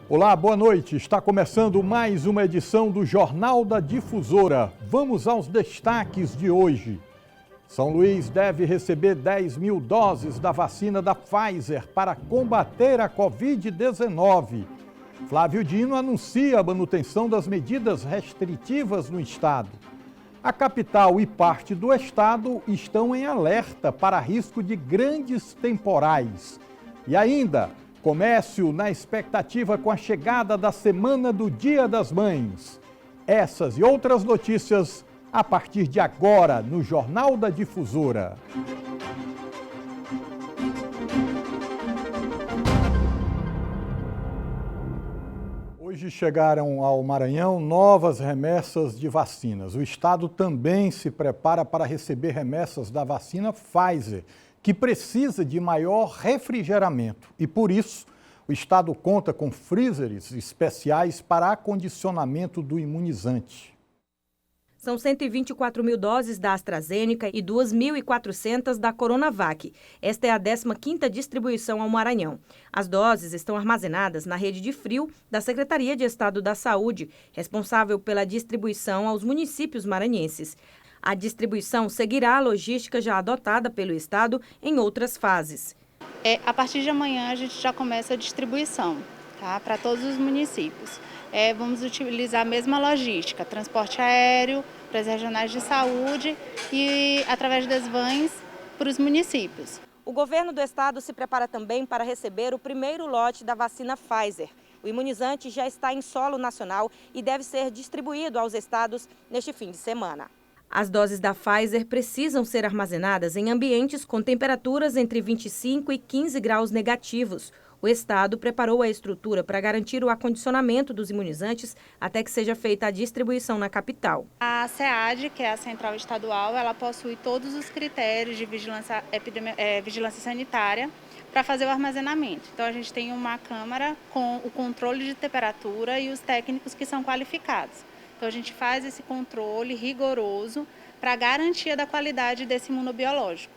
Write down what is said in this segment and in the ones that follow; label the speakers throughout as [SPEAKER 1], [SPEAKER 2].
[SPEAKER 1] Olá, boa noite. Está começando mais uma edição do Jornal da Difusora. Vamos aos destaques de hoje. São Luís deve receber 10 mil doses da vacina da Pfizer para combater a Covid-19. Flávio Dino anuncia a manutenção das medidas restritivas no estado. A capital e parte do estado estão em alerta para risco de grandes temporais. E ainda, comércio na expectativa com a chegada da semana do Dia das Mães. Essas e outras notícias a partir de agora no Jornal da Difusora. Hoje chegaram ao Maranhão novas remessas de vacinas. O estado também se prepara para receber remessas da vacina Pfizer, que precisa de maior refrigeramento e, por isso, o estado conta com freezers especiais para acondicionamento do imunizante.
[SPEAKER 2] São 124 mil doses da AstraZeneca e 2.400 da Coronavac. Esta é a 15ª distribuição ao Maranhão. As doses estão armazenadas na rede de frio da Secretaria de Estado da Saúde, responsável pela distribuição aos municípios maranhenses. A distribuição seguirá a logística já adotada pelo estado em outras fases.
[SPEAKER 3] A partir de amanhã a gente já começa a distribuição, tá? Para todos os municípios. Vamos utilizar a mesma logística, transporte aéreo para as regionais de saúde e através das vans para os municípios.
[SPEAKER 2] O governo do estado se prepara também para receber o primeiro lote da vacina Pfizer. O imunizante já está em solo nacional e deve ser distribuído aos estados neste fim de semana. As doses da Pfizer precisam ser armazenadas em ambientes com temperaturas entre 25 e 15 graus negativos. O estado preparou a estrutura para garantir o acondicionamento dos imunizantes até que seja feita a distribuição na capital.
[SPEAKER 3] A SEAD, que é a Central Estadual, ela possui todos os critérios de vigilância sanitária para fazer o armazenamento. Então a gente tem uma câmara com o controle de temperatura e os técnicos que são qualificados. Então a gente faz esse controle rigoroso para a garantia da qualidade desse imunobiológico.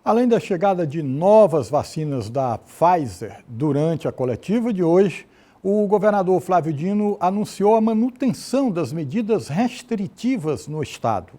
[SPEAKER 1] Além da chegada de novas vacinas da Pfizer durante a coletiva de hoje, o governador Flávio Dino anunciou a manutenção das medidas restritivas no estado.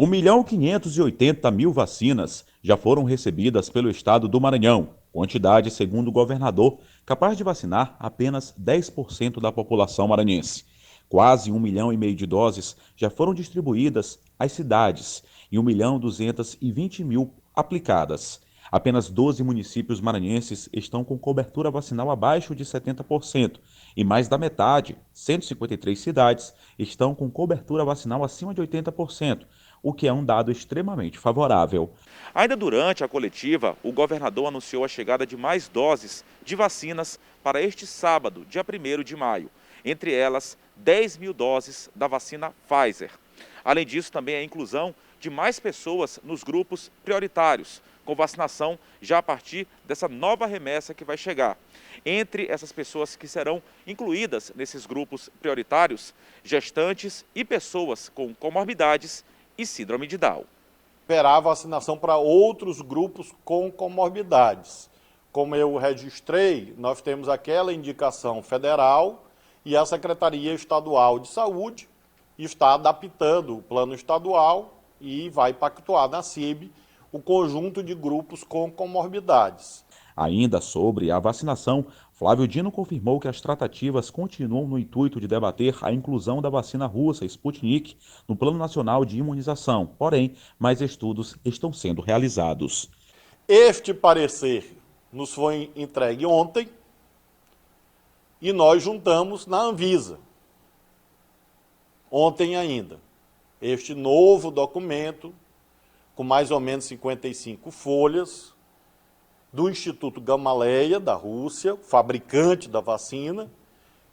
[SPEAKER 4] 1.580.000 vacinas já foram recebidas pelo estado do Maranhão, quantidade, segundo o governador, capaz de vacinar apenas 10% da população maranhense. Quase 1,5 milhão de doses já foram distribuídas às cidades e 1.220.000 aplicadas. Apenas 12 municípios maranhenses estão com cobertura vacinal abaixo de 70% e mais da metade, 153 cidades, estão com cobertura vacinal acima de 80%, o que é um dado extremamente favorável. Ainda durante a coletiva, o governador anunciou a chegada de mais doses de vacinas para este sábado, dia 1º de maio. Entre elas, 10 mil doses da vacina Pfizer. Além disso, também a inclusão de mais pessoas nos grupos prioritários, com vacinação já a partir dessa nova remessa que vai chegar. Entre essas pessoas que serão incluídas nesses grupos prioritários, gestantes e pessoas com comorbidades e síndrome de Down.
[SPEAKER 5] Haverá vacinação para outros grupos com comorbidades. Como eu registrei, nós temos aquela indicação federal e a Secretaria Estadual de Saúde está adaptando o plano estadual e vai pactuar na CIB o conjunto de grupos com comorbidades.
[SPEAKER 4] Ainda sobre a vacinação, Flávio Dino confirmou que as tratativas continuam no intuito de debater a inclusão da vacina russa Sputnik no Plano Nacional de Imunização. Porém, mais estudos estão sendo realizados.
[SPEAKER 5] Este parecer nos foi entregue ontem e nós juntamos na Anvisa, ontem ainda, este novo documento, com mais ou menos 55 folhas, do Instituto Gamaleya, da Rússia, fabricante da vacina,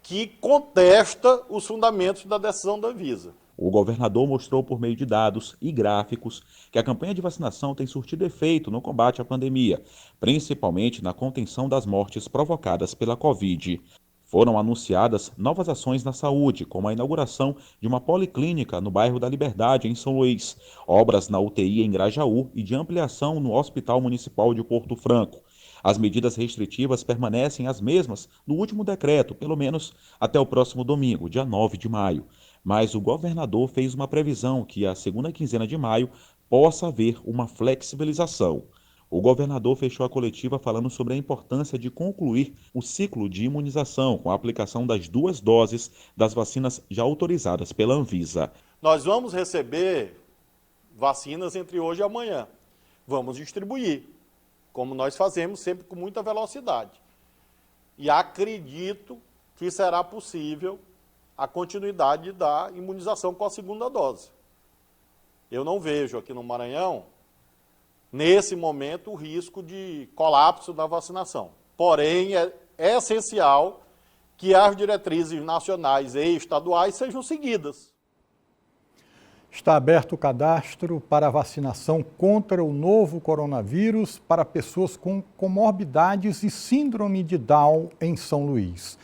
[SPEAKER 5] que contesta os fundamentos da decisão da Anvisa.
[SPEAKER 4] O governador mostrou por meio de dados e gráficos que a campanha de vacinação tem surtido efeito no combate à pandemia, principalmente na contenção das mortes provocadas pela Covid. Foram anunciadas novas ações na saúde, como a inauguração de uma policlínica no bairro da Liberdade, em São Luís, obras na UTI em Grajaú e de ampliação no Hospital Municipal de Porto Franco. As medidas restritivas permanecem as mesmas no último decreto, pelo menos até o próximo domingo, dia 9 de maio. Mas o governador fez uma previsão que a segunda quinzena de maio possa haver uma flexibilização. O governador fechou a coletiva falando sobre a importância de concluir o ciclo de imunização com a aplicação das 2 doses das vacinas já autorizadas pela Anvisa.
[SPEAKER 5] Nós vamos receber vacinas entre hoje e amanhã. Vamos distribuir, como nós fazemos sempre com muita velocidade. E acredito que será possível a continuidade da imunização com a segunda dose. Eu não vejo aqui no Maranhão, nesse momento, o risco de colapso da vacinação. Porém, é essencial que as diretrizes nacionais e estaduais sejam seguidas.
[SPEAKER 1] Está aberto o cadastro para a vacinação contra o novo coronavírus para pessoas com comorbidades e síndrome de Down em São Luís.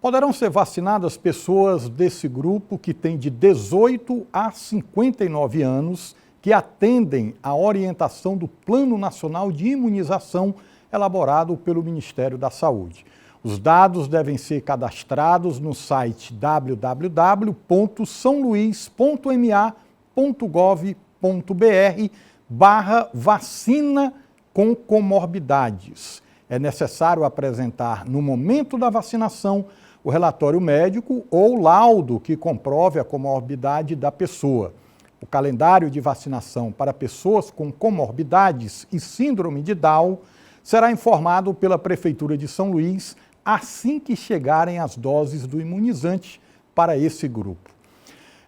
[SPEAKER 1] Poderão ser vacinadas pessoas desse grupo que tem de 18 a 59 anos, que atendem à orientação do Plano Nacional de Imunização elaborado pelo Ministério da Saúde. Os dados devem ser cadastrados no site www.saoluís.ma.gov.br/vacina com comorbidades. É necessário apresentar, no momento da vacinação, o relatório médico ou laudo que comprove a comorbidade da pessoa. O calendário de vacinação para pessoas com comorbidades e síndrome de Down será informado pela Prefeitura de São Luís assim que chegarem as doses do imunizante para esse grupo.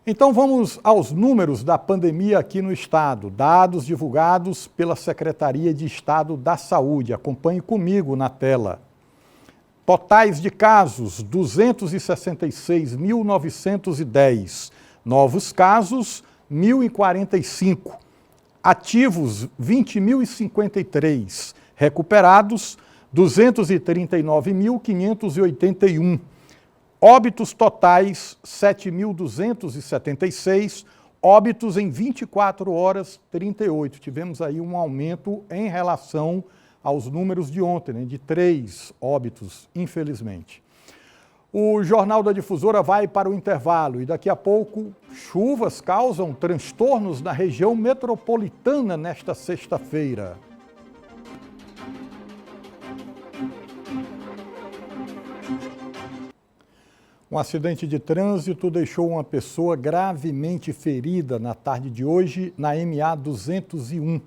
[SPEAKER 1] Então vamos aos números da pandemia aqui no estado, dados divulgados pela Secretaria de Estado da Saúde. Acompanhe comigo na tela. Totais de casos, 266.910. Novos casos, 1.045. Ativos, 20.053. Recuperados, 239.581. Óbitos totais, 7.276. Óbitos em 24 horas, 38. Tivemos aí um aumento em relação aos números de ontem, né, de 3 óbitos, infelizmente. O Jornal da Difusora vai para o intervalo e daqui a pouco chuvas causam transtornos na região metropolitana nesta sexta-feira. Um acidente de trânsito deixou uma pessoa gravemente ferida na tarde de hoje na MA 201.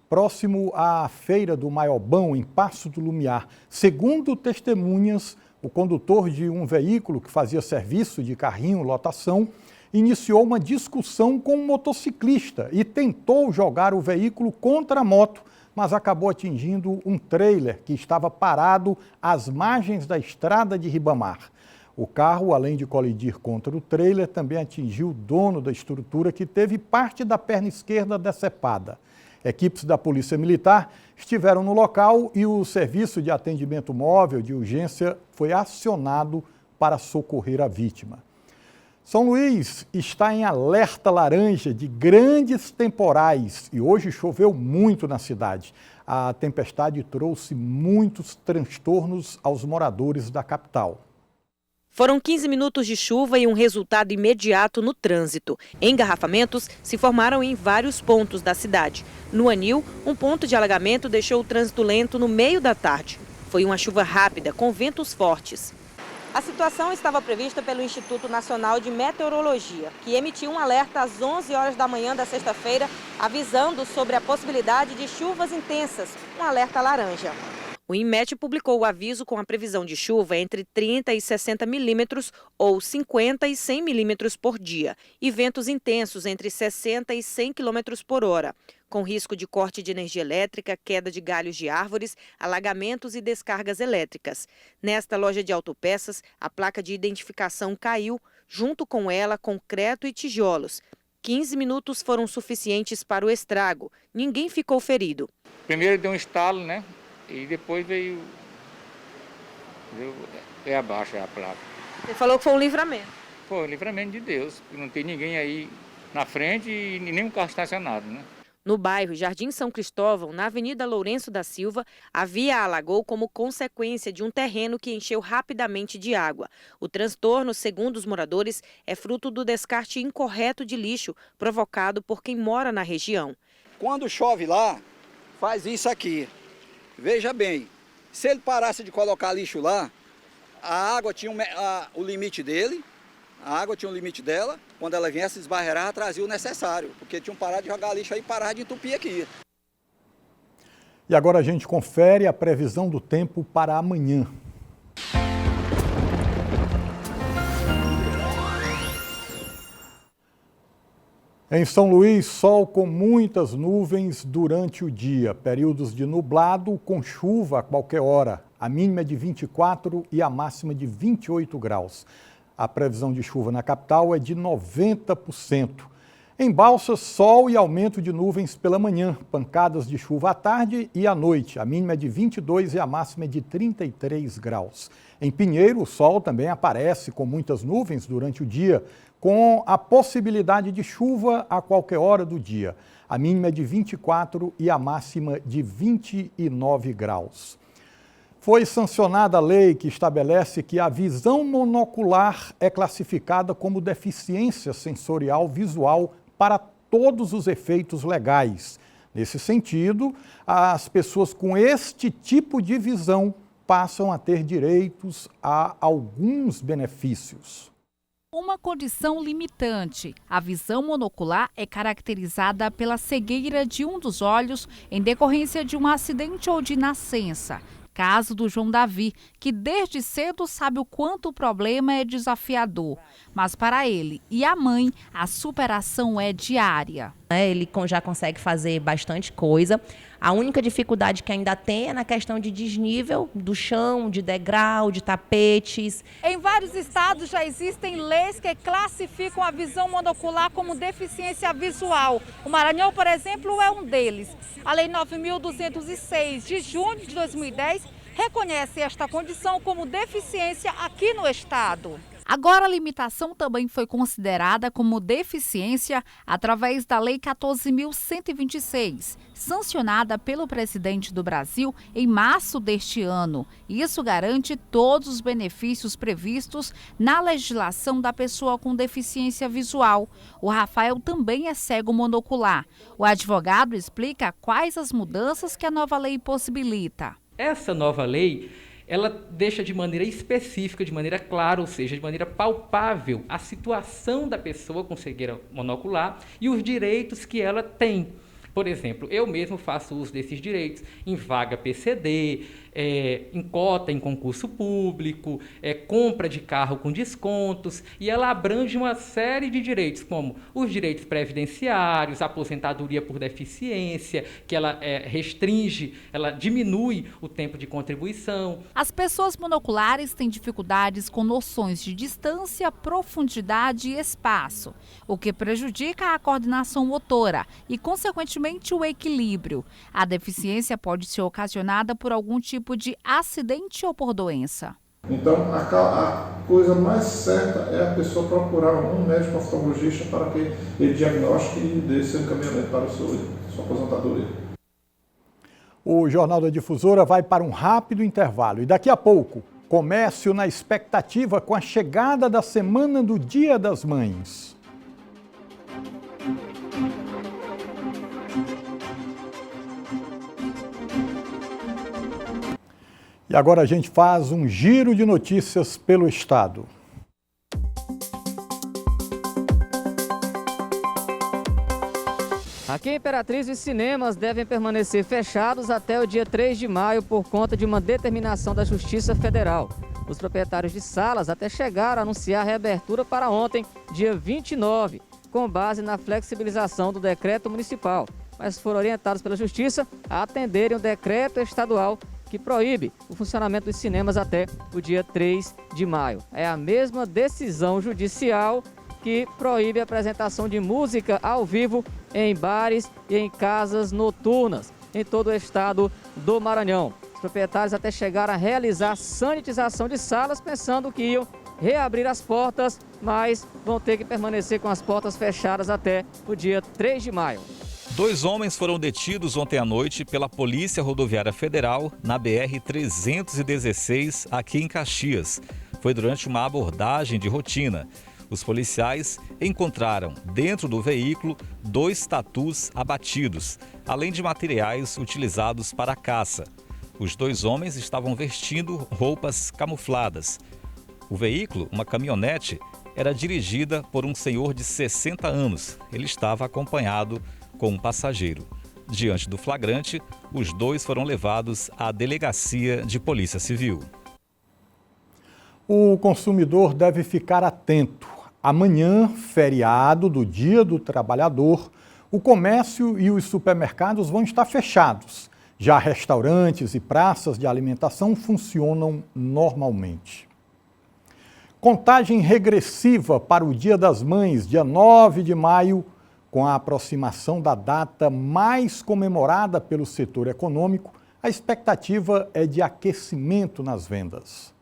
[SPEAKER 1] Próximo à Feira do Maiobão, em Paço do Lumiar. Segundo testemunhas, o condutor de um veículo que fazia serviço de carrinho lotação iniciou uma discussão com um motociclista e tentou jogar o veículo contra a moto, mas acabou atingindo um trailer que estava parado às margens da estrada de Ribamar. O carro, além de colidir contra o trailer, também atingiu o dono da estrutura, que teve parte da perna esquerda decepada. Equipes da Polícia Militar estiveram no local e o Serviço de Atendimento Móvel de Urgência foi acionado para socorrer a vítima. São Luís está em alerta laranja de grandes temporais e hoje choveu muito na cidade. A tempestade trouxe muitos transtornos aos moradores da capital.
[SPEAKER 2] Foram 15 minutos de chuva e um resultado imediato no trânsito. Engarrafamentos se formaram em vários pontos da cidade. No Anil, um ponto de alagamento deixou o trânsito lento no meio da tarde. Foi uma chuva rápida, com ventos fortes. A situação estava prevista pelo Instituto Nacional de Meteorologia, que emitiu um alerta às 11 horas da manhã da sexta-feira, avisando sobre a possibilidade de chuvas intensas, um alerta laranja. O INMET publicou o aviso com a previsão de chuva entre 30 e 60 milímetros ou 50 e 100 milímetros por dia e ventos intensos entre 60 e 100 quilômetros por hora, com risco de corte de energia elétrica, queda de galhos de árvores, alagamentos e descargas elétricas. Nesta loja de autopeças, a placa de identificação caiu, junto com ela concreto e tijolos. 15 minutos foram suficientes para o estrago. Ninguém ficou ferido.
[SPEAKER 6] Primeiro deu um estalo, né? E depois veio abaixo a placa.
[SPEAKER 2] Você falou que foi um livramento.
[SPEAKER 6] Foi um livramento de Deus. Não tem ninguém aí na frente e nenhum carro estacionado, né?
[SPEAKER 2] No bairro Jardim São Cristóvão, na Avenida Lourenço da Silva, a via alagou como consequência de um terreno que encheu rapidamente de água. O transtorno, segundo os moradores, é fruto do descarte incorreto de lixo provocado por quem mora na região.
[SPEAKER 7] Quando chove lá, faz isso aqui. Veja bem, se ele parasse de colocar lixo lá, a água tinha o limite dele, a água tinha o limite dela, quando ela viesse esbarrear, trazia o necessário, porque tinham parado de jogar lixo aí e parar de entupir aqui.
[SPEAKER 1] E agora a gente confere a previsão do tempo para amanhã. Em São Luís, sol com muitas nuvens durante o dia, períodos de nublado com chuva a qualquer hora. A mínima é de 24 e a máxima de 28 graus. A previsão de chuva na capital é de 90%. Em Balsas, sol e aumento de nuvens pela manhã, pancadas de chuva à tarde e à noite. A mínima é de 22 e a máxima é de 33 graus. Em Pinheiro, o sol também aparece com muitas nuvens durante o dia, com a possibilidade de chuva a qualquer hora do dia. A mínima é de 24 e a máxima de 29 graus. Foi sancionada a lei que estabelece que a visão monocular é classificada como deficiência sensorial visual para todos os efeitos legais. Nesse sentido, as pessoas com este tipo de visão passam a ter direitos a alguns benefícios.
[SPEAKER 8] Uma condição limitante. A visão monocular é caracterizada pela cegueira de um dos olhos em decorrência de um acidente ou de nascença. Caso do João Davi, que desde cedo sabe o quanto o problema é desafiador. Mas para ele e a mãe, a superação é diária.
[SPEAKER 9] Ele já consegue fazer bastante coisa. A única dificuldade que ainda tem é na questão de desnível do chão, de degrau, de tapetes.
[SPEAKER 8] Em vários estados já existem leis que classificam a visão monocular como deficiência visual. O Maranhão, por exemplo, é um deles. A Lei 9.206, de junho de 2010, reconhece esta condição como deficiência aqui no estado. Agora, a limitação também foi considerada como deficiência através da Lei 14.126, sancionada pelo presidente do Brasil em março deste ano. Isso garante todos os benefícios previstos na legislação da pessoa com deficiência visual. O Rafael também é cego monocular. O advogado explica quais as mudanças que a nova lei possibilita.
[SPEAKER 10] Essa nova lei, ela deixa de maneira específica, de maneira clara, ou seja, de maneira palpável, a situação da pessoa com cegueira monocular e os direitos que ela tem. Por exemplo, eu mesmo faço uso desses direitos em vaga PCD, em cota em concurso público, compra de carro com descontos, e ela abrange uma série de direitos, como os direitos previdenciários, a aposentadoria por deficiência, que ela restringe, ela diminui o tempo de contribuição.
[SPEAKER 8] As pessoas monoculares têm dificuldades com noções de distância, profundidade e espaço, o que prejudica a coordenação motora e, consequentemente, o equilíbrio. A deficiência pode ser ocasionada por algum tipo de acidente ou por doença.
[SPEAKER 11] Então, a coisa mais certa é a pessoa procurar um médico oftalmologista para que ele diagnostique e dê seu encaminhamento para sua aposentadoria.
[SPEAKER 1] O Jornal da Difusora vai para um rápido intervalo e daqui a pouco, comércio na expectativa com a chegada da semana do Dia das Mães. E agora a gente faz um giro de notícias pelo estado.
[SPEAKER 12] Aqui em Imperatriz, os cinemas devem permanecer fechados até o dia 3 de maio por conta de uma determinação da Justiça Federal. Os proprietários de salas até chegaram a anunciar a reabertura para ontem, dia 29, com base na flexibilização do decreto municipal, mas foram orientados pela Justiça a atenderem o decreto estadual que proíbe o funcionamento dos cinemas até o dia 3 de maio. É a mesma decisão judicial que proíbe a apresentação de música ao vivo em bares e em casas noturnas em todo o estado do Maranhão. Os proprietários até chegaram a realizar sanitização de salas, pensando que iam reabrir as portas, mas vão ter que permanecer com as portas fechadas até o dia 3 de maio.
[SPEAKER 13] 2 homens foram detidos ontem à noite pela Polícia Rodoviária Federal na BR-316, aqui em Caxias. Foi durante uma abordagem de rotina. Os policiais encontraram dentro do veículo 2 tatus abatidos, além de materiais utilizados para a caça. Os 2 homens estavam vestindo roupas camufladas. O veículo, uma caminhonete, era dirigida por um senhor de 60 anos. Ele estava acompanhado com um passageiro. Diante do flagrante, os 2 foram levados à delegacia de Polícia Civil.
[SPEAKER 1] O consumidor deve ficar atento. Amanhã, feriado do Dia do Trabalhador, o comércio e os supermercados vão estar fechados. Já restaurantes e praças de alimentação funcionam normalmente. Contagem regressiva para o Dia das Mães, dia 9 de maio, com a aproximação da data mais comemorada pelo setor econômico, a expectativa é de aquecimento nas vendas.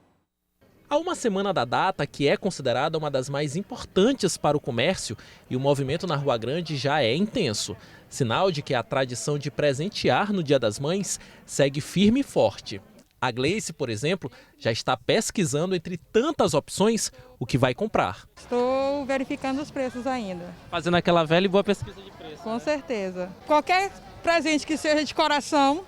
[SPEAKER 14] Há uma semana da data, que é considerada uma das mais importantes para o comércio, e o movimento na Rua Grande já é intenso. Sinal de que a tradição de presentear no Dia das Mães segue firme e forte. A Gleice, por exemplo, já está pesquisando entre tantas opções o que vai comprar.
[SPEAKER 15] Estou verificando os preços ainda.
[SPEAKER 14] Fazendo aquela velha e boa pesquisa de preço.
[SPEAKER 15] Com certeza. Qualquer presente que seja de coração,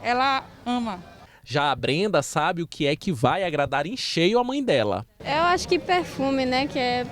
[SPEAKER 15] ela ama.
[SPEAKER 14] Já a Brenda sabe o que é que vai agradar em cheio a mãe dela.
[SPEAKER 16] Eu acho que perfume, né? Que é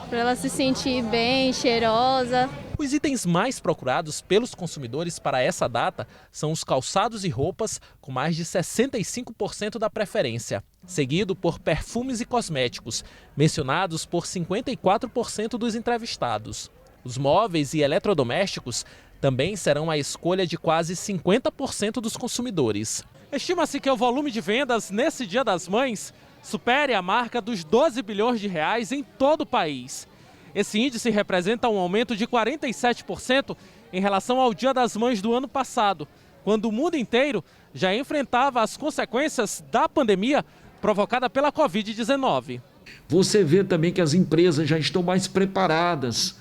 [SPEAKER 16] para ela se sentir bem, cheirosa.
[SPEAKER 14] Os itens mais procurados pelos consumidores para essa data são os calçados e roupas, com mais de 65% da preferência, seguido por perfumes e cosméticos, mencionados por 54% dos entrevistados. Os móveis e eletrodomésticos também serão a escolha de quase 50% dos consumidores. Estima-se que o volume de vendas nesse Dia das Mães supere a marca dos 12 bilhões de reais em todo o país. Esse índice representa um aumento de 47% em relação ao Dia das Mães do ano passado, quando o mundo inteiro já enfrentava as consequências da pandemia provocada pela Covid-19.
[SPEAKER 17] Você vê também que as empresas já estão mais preparadas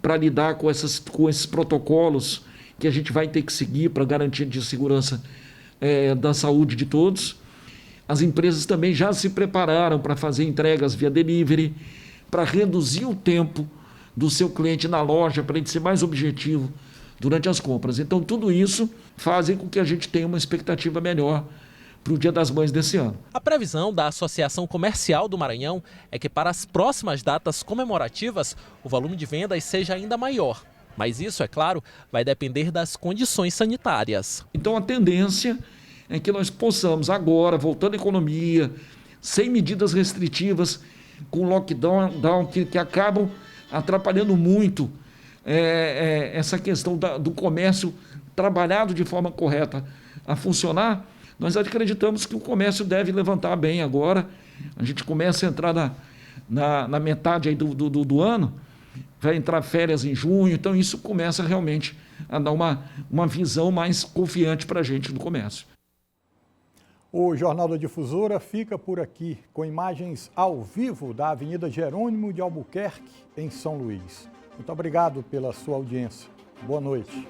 [SPEAKER 17] para lidar com esses protocolos que a gente vai ter que seguir para garantia de segurança da saúde de todos. As empresas também já se prepararam para fazer entregas via delivery, para reduzir o tempo do seu cliente na loja, para ele ser mais objetivo durante as compras. Então, tudo isso faz com que a gente tenha uma expectativa melhor para o Dia das Mães desse ano.
[SPEAKER 14] A previsão da Associação Comercial do Maranhão é que para as próximas datas comemorativas o volume de vendas seja ainda maior. Mas isso, é claro, vai depender das condições sanitárias.
[SPEAKER 17] Então, a tendência é que nós possamos agora, voltando à economia, sem medidas restritivas, com lockdown que acabam atrapalhando muito essa questão do comércio trabalhado de forma correta a funcionar, nós acreditamos que o comércio deve levantar bem agora. A gente começa a entrar na metade aí do ano, vai entrar férias em junho, então isso começa realmente a dar uma visão mais confiante para a gente do comércio.
[SPEAKER 1] O Jornal da Difusora fica por aqui, com imagens ao vivo da Avenida Jerônimo de Albuquerque, em São Luís. Muito obrigado pela sua audiência. Boa noite.